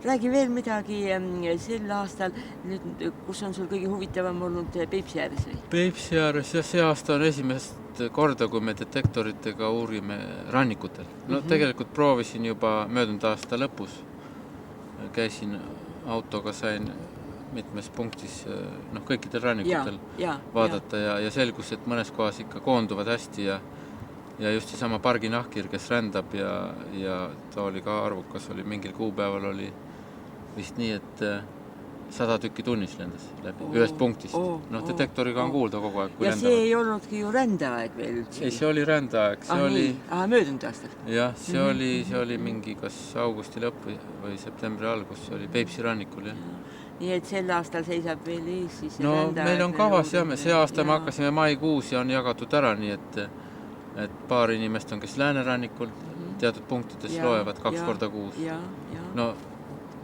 Räägi veel midagi sel aastal, nüüd, kus on sul kõige huvitavam olnud Peipsi ääres või? Peipsi ääres ja see aasta on esimest korda, kui me detektoritega uurime rannikutel. No tegelikult proovisin juba möödunud aasta lõpus. Käisin autoga, sain mitmes punktis kõikidel rannikutel vaadata ja selgus, et mõnes kohas ikka koonduvad hästi ja just seesama parginahkir, kes rändab ja ta oli ka arvukas, oli mingil kuupäeval oli vist nii, et 100 tükki tunnis lendas läbi ühest punktist. Detektoriga on kuulda kogu aeg, kui ja lendavad. See ei olnudki ju rändeaeg veel üldse? Ei, see oli rändeaeg. Möödunud aastal? Jah, see oli mingi kas augusti lõpp või septembri algus, see oli Peipsi rannikul. Nii et sel aastal seisab veel ees siis rändeaeg? Meil on kavas ja see aasta me hakkasime maikuus ja on jagatud ära, nii et paar inimest on, kes läänerannikul teatud punktides loevad 2 korda kuus.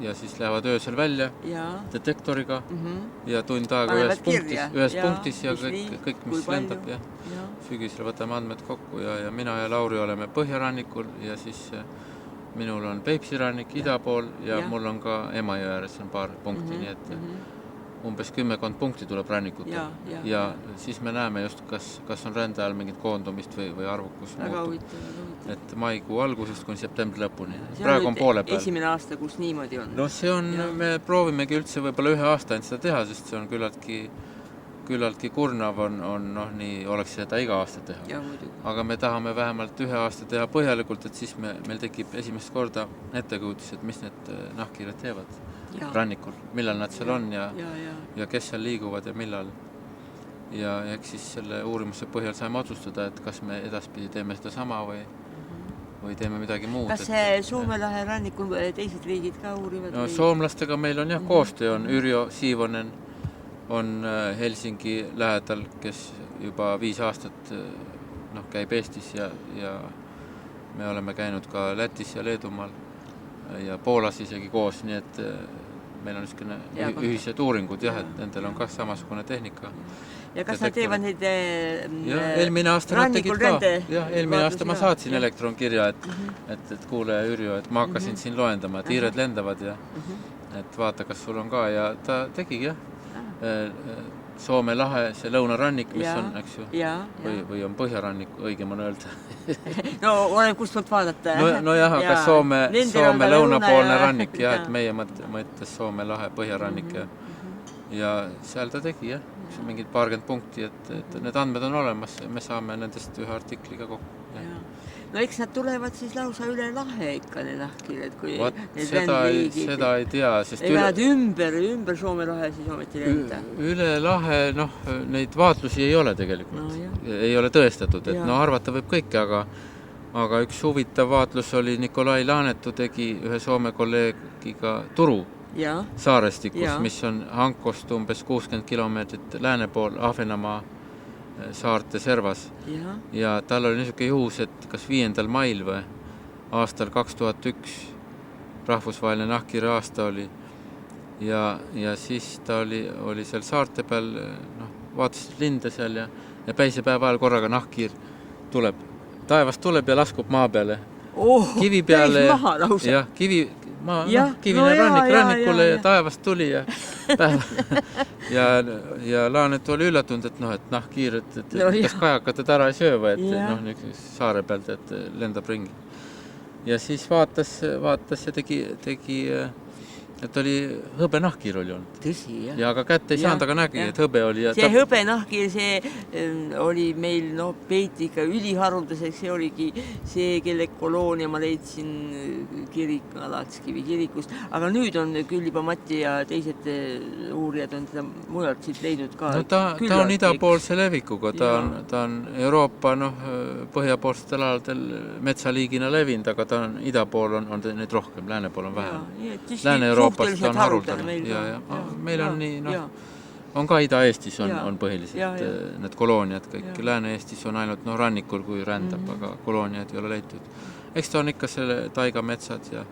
Ja siis lähevad öösel välja detektoriga ja tund aega ühes punktis ja kõik mis lendab. Sügisel võtame andmed kokku ja mina ja Lauri oleme Põhjarannikul ja siis minul on Peipsi rannik ida pool ja mul on ka Emajõe ääres on paar punkti, nii et umbes 10 punkti tuleb rannikutel ja siis me näeme just, kas on rände ajal mingit koondumist või arvukus muutub. Et maikuu algusest kuni septembri lõpuni. Praegu on poole peal. Esimene aasta, kus niimoodi on? No see on, me proovimegi üldse võib-olla 1 aasta ainult seda teha, sest see on küllaltki kurnav on nii oleks seda iga aasta teha. Aga me tahame vähemalt 1 aasta teha põhjalikult, et siis meil tekib esimest korda ettekujutus, et mis need nahkhiired teevad rannikul, millal nad seal on ja kes seal liiguvad ja millal. Ja eks siis selle uurimuse põhjal saime otsustada, et kas me edaspidi teeme seda sama või teeme midagi muud. Kas see Soome lahe rannikul teised riigid ka uurivad? No soomlastega meil on koostöö, on Yrjö Siivonen, on Helsingi lähedal, kes juba 5 aastat käib Eestis ja me oleme käinud ka Lätis ja Leedumaal ja Poolas isegi koos, nii et meil on ühised uuringud, et nendel on ka samasugune tehnika. Ja kas nad teevad neid eelmine aasta nad tegid ka. Eelmine aasta ma saatsin elektronkirja, et kuule Yrjö, et ma hakkasin siin loendama, et hiired lendavad ja et vaata, kas sul on ka ja ta tegigi Soome lahe, see lõunarannik, mis on, eks ju, või on Põhjarannik, õigem on öelda. No olen kust poolt vaadata. Nojah, aga Soome lõunapoolne rannik, et meie mõttes Soome lahe Põhjarannik ja seal ta tegi, mingid paarkümmend punkti, et need andmed on olemas, me saame nendest ühe artikliga kokku. No eks nad tulevad siis lausa üle lahe ikka, need nahkhiired, kui need rändliigid. Seda ei tea, sest ei vähed ümber Soome lahe siis ometi lenda. Üle lahe, neid vaatlusi ei ole tegelikult. Ei ole tõestatud, et arvata võib kõike, aga üks huvitav vaatlus oli Nikolai Laanetu tegi ühe Soome kolleegiga Turu saarestikus, mis on Hankost umbes 60 kilomeetrit lääne pool Ahvenamaa saarte servas. Ja tal oli niisugune juhus, et kas 5. mail või aastal 2001 rahvusvaheline nahkhiire aasta oli ja siis ta oli seal saarte peal, vaatasid linde seal ja päisepäeva ajal korraga nahkhiir tuleb. Taevast tuleb ja laskub maa peale. Kivi peale kivine rannikule ja taevast tuli ja Laanet oli üllatunud, et nahkhiir, et kas kajakad ära ei söö või, et saare pealt, et lendab ringi. Ja siis vaatas ja tegi, et oli hõbe nahkhiir oli olnud. Tõsi, jah. Ja aga kätte ei saanud, aga nägi, et hõbe oli. See hõbe nahkhiir, see oli meil peeti ikka üliharuldaseks, see oligi see, kelle koloonia ma leidsin Alatskivi kirikust, aga nüüd on küll juba Mati ja teised uurijad on seda mujalt siit leidnud ka. No ta on idapoolse levikuga, ta on Euroopa põhjapoolsetel aladel metsaliigina levinud, aga ta on idapool on neid rohkem, lääne pool on vähem. Lääne-Euroopast on haruldane. Meil on nii, on ka Ida-Eestis on põhiliselt need kolooniad kõik. Lääne-Eestis on ainult rannikul, kui rändab, aga kolooniad ei ole leitud. Eks ta on ikka selle taigametsad ja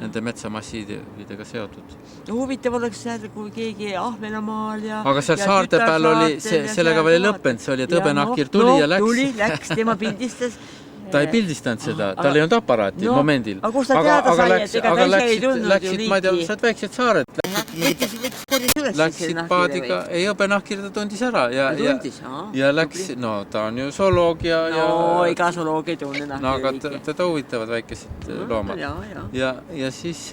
nende metsamassiididega seotud. Huvitav oleks seda, kui keegi Ahvenamaal aga seal saarte peal oli, sellega veel ei lõppenud, see oli, et hõbenahkhiir tuli ja läks. Läks, tema pildistas ta ei pildistanud seda, tal ei olnud aparaati momendil. Aga kus ta teada sai, et ega ta ise ei tundnud ju liiki? Ma ei tea, sa oled väiksed saared. Läksid paadiga, ei hõbenahkir ta tundis ära ja läks, no ta on ju zooloog ja... No, iga zooloog ei tunne nahkiri. No aga teda huvitavad väikesed loomad. Ja siis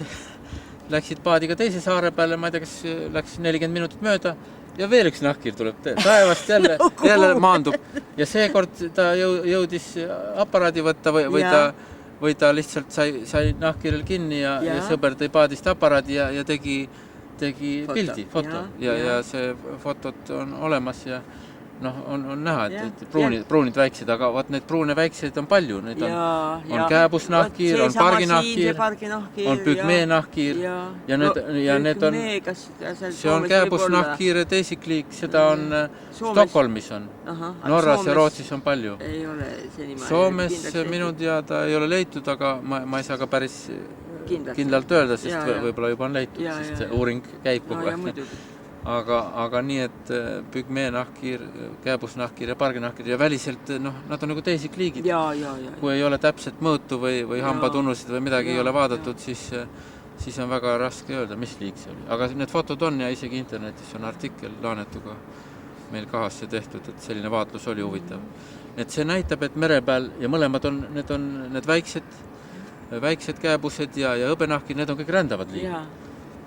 läksid paadiga teise saare peale, ma ei tea, kas läks 40 minutit mööda ja veel üks nahkir tuleb taevast jälle maandub. Ja seekord ta jõudis aparaadi võtta või ta lihtsalt sai nahkiril kinni ja sõber tõi paadist aparaadi ja tegi pildi, foto. Ja see fotot on olemas ja on näha, et pruunid väiksed, aga vaat need pruune väikseid on palju. Need on kääbusnahkir, on parginahkir, on pügmeenahkir ja need on, see on kääbusnahkir teisikliik, seda on Stockholmis on. Norras ja Rootsis on palju. Soomes minu teada ei ole leitud, aga ma ei saa ka päris kindlalt öelda, sest võib-olla juba on leitud, sest see uuring käib kogu aeg. Aga nii, et pügmeenahkir, kääbusnahkir ja parginahkir ja väliselt, nad on nagu teisikliigid. Kui ei ole täpselt mõõtu või hambatunnusid või midagi ei ole vaadatud, siis on väga raske öelda, mis liik see oli. Aga need fotod on ja isegi internetis on artikkel Laanetuga meil kahasse tehtud, et selline vaatlus oli huvitav. Et see näitab, et mere peal ja mõlemad on need väiksed kääbused ja hõbenahkir, need on kõik rändavad liigid.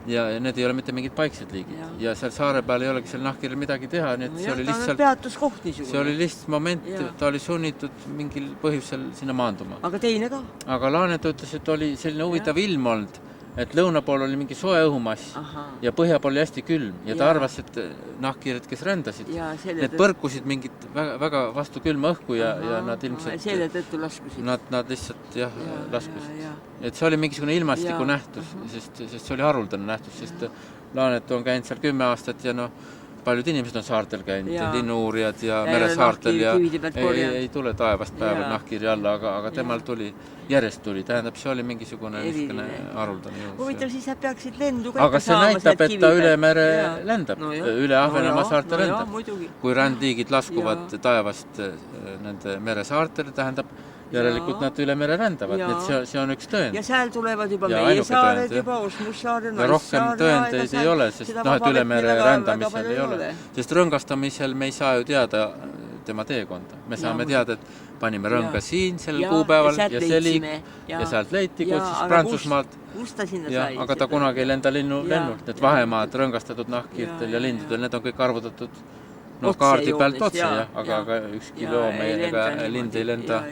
Ja need ei ole mitte mingid paiksed liigid. Ja seal saare peal ei olegi seal nahkiril midagi teha, nii et see oli lihtsalt... peatuskoht niisugune. See oli lihtsalt moment, ta oli sunnitud mingil põhjusel sinna maanduma. Aga teine ka? Aga Laanet ütles, et oli selline huvitav ilm olnud, et lõuna pool oli mingi soe õhumass ja põhja pool oli hästi külm ja ta arvas, et nahkirid, kes rändasid, need põrkusid mingit väga vastu külma õhku ja nad ilmselt... Selle tõttu laskusid. Nad lihtsalt laskusid. Et see oli mingisugune ilmastiku nähtus, sest see oli haruldane nähtus, sest Laanet on käinud seal 10 aastat ja paljud inimesed on saartel käinud, linnu-uurijad ja meresaartel ja ei tule taevast päeval nahkiri alla, aga temal järjest tuli, tähendab, see oli mingisugune haruldane jõud. Huvitav, siis nad peaksid lendu ka aga see näitab, et ta üle mere lendab, üle Ahvenamaa saarte lendab. Kui rändliigid laskuvad taevast nende meresaartele, tähendab, järelikult nad üle mere rändavad, nii et see on üks tõend. Ja seal tulevad juba meie saared, juba Osmussaare, ja rohkem tõendeid ei ole, sest et üle mere rändamisel ei ole. Sest rõngastamisel me ei saa ju teada tema teekonda. Me saame teada, et panime rõnga siin sellel kuupäeval ja see liik ja sealt leiti, kus siis Prantsusmaalt. Aga ta kunagi ei lenda lennult. Need vahemaad rõngastatud nahkhiirtel ja lindudel, need on kõik arvutatud kaardi pealt otse, aga ükski loom ega lind ei lenda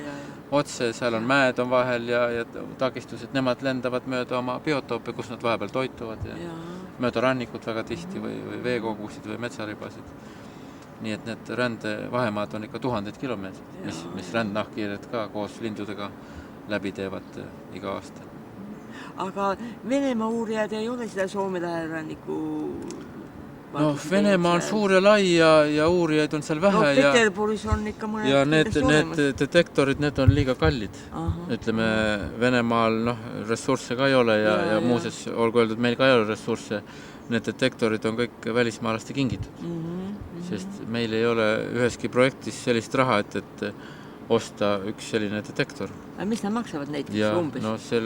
otse, seal on mäed on vahel ja takistused, nemad lendavad mööda oma biotoope, kus nad vahepeal toituvad ja mööda rannikut väga tihti või veekogusid või metsaribasid. Nii et need rändevahemaad on ikka 1000 kilomeetrit, mis rändnahkhiired ka koos lindudega läbi teevad iga aasta. Aga Venemaa uurijad ei ole seda Soome läheranniku... Venemaa on suur ja lai ja uurijaid on seal vähe. Peterburis on ikka mõned ja need detektorid, need on liiga kallid. Ütleme, Venemaal ressursse ka ei ole ja muuses, olgu öeldud, meil ka ei ole ressursse. Need detektorid on kõik välismaalaste kingitud. Sest meil ei ole üheski projektis sellist raha, et osta üks selline detektor. Aga mis nad maksavad neid umbes? See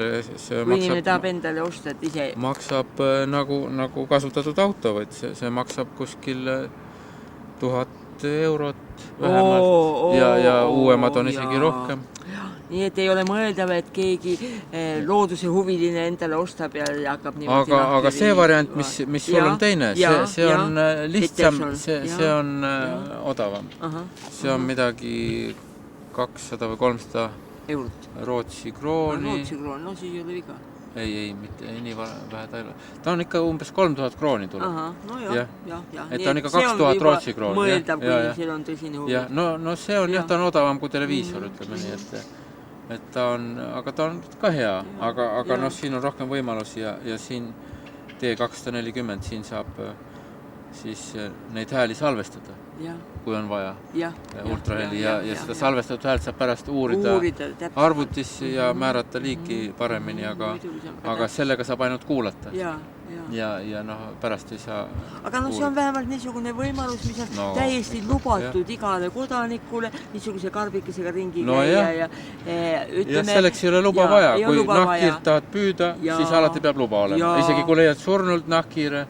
kui inimene tahab endale osta, et ise... Maksab nagu kasutatud auto, vaid see maksab kuskil 1000 eurot vähemalt ja uuemad on isegi rohkem. Nii et ei ole mõeldav, et keegi looduse huviline endale ostab ja hakkab niimoodi... Aga see variant, mis sul on teine, see on lihtsam, see on odavam. See on midagi 200 või 300 eurot. Rootsi krooni. Rootsi kroon, no siis ei ole viga. Ei, mitte nii vähe ta ei ole. Ta on ikka umbes 3000 krooni tuleb. Et ta on ikka 2000 Rootsi krooni. Mõeldav, kui seal on tõsine huvi. No see on ta on odavam kui televiisor, ütleme nii, et ta on ka hea, aga siin on rohkem võimalusi ja siin T240, siin saab siis neid hääli salvestada, kui on vaja, ultraheli ja seda salvestatud häält saab pärast uurida arvutis ja määrata liiki paremini, aga sellega saab ainult kuulata. ja noh, pärast ei saa. Aga noh, see on vähemalt niisugune võimalus, mis on täiesti lubatud igale kodanikule, niisuguse karbikesega ringi käia ja ütleme... Ja selleks ei ole luba vaja. Kui nahkhiirt tahad püüda, siis alati peab luba olema. Isegi kui leiad surnult nahkhiire,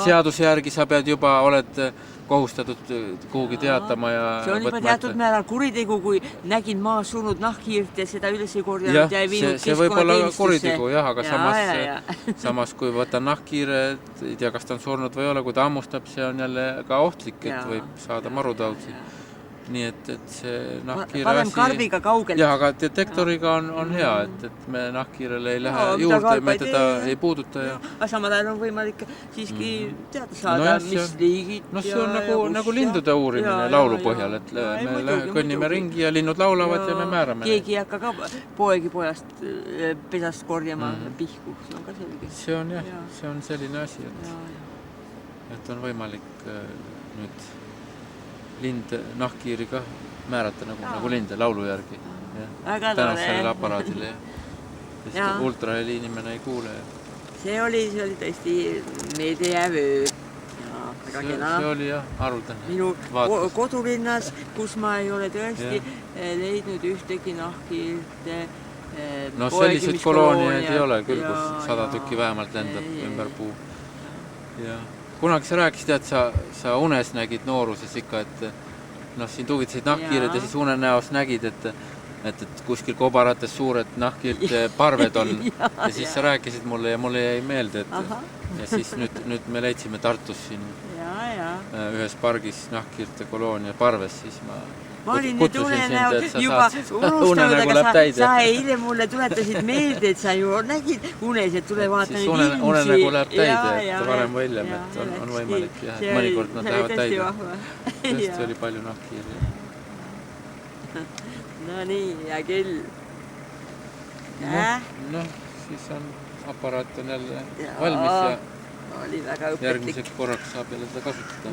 seaduse järgi sa pead juba, oled kohustatud kuhugi teatama ja see on juba teatud määral kuritegu, kui nägin maas surnud nahkhiirt ja seda üles ei korjanud ja ei viinud see võib olla kuritegu, aga samas kui võtan nahkhiire, ei tea, kas ta on surnud või ei ole, kui ta ammustab, see on jälle ka ohtlik, et võib saada marutaudsi. Nii et see nahkhiire asi... karbiga kaugelt. Jah, aga detektoriga on hea, et me nahkhiirele ei lähe juurde, me teda ei puuduta. Aga samal ajal on võimalik siiski teada saada, mis liigid. No see on nagu lindude uurimine laulu põhjal, et me kõnnime ringi ja linnud laulavad ja me määrame. Keegi ei hakka ka pojast pesast korjama pihku, see on ka selge. See on selline asi, et on võimalik nüüd nahkhiiri ka määrata nagu linde laulu järgi. Tänas sellele aparaadile. Sest ultraheli inimene ei kuule. See oli tõesti meediavöö. Väga kena. See oli haruldane. Minu kodulinnas, kus ma ei ole tõesti leidnud ühtegi nahkhiirt. No sellised kolooniad ei ole küll, kus 100 tükki vähemalt lendab ümber puu. Kunagi sa rääkisid, et sa unes nägid nooruses ikka, et siin tuvitasid nahkhiired ja siis unenäos nägid, et kuskil kobarates suured nahkhiirte parved on ja siis sa rääkisid mulle ja mulle jäi meelde, ja siis nüüd me leidsime Tartus siin ühes pargis nahkhiirte koloonia parves, siis ma olin nüüd unenäo juba unustanud, aga sa eile mulle tuletasid meelde, et sa ju nägid unes, et tule vaata neid ilmsi. Unenägu läheb täide, et varem või hiljem, et on võimalik ja mõnikord nad lähevad täide. Tõesti oli palju nahkhiiri. No nii, ja küll. Noh, siis on aparaat on jälle valmis ja järgmiseks korraks saab jälle seda kasutada.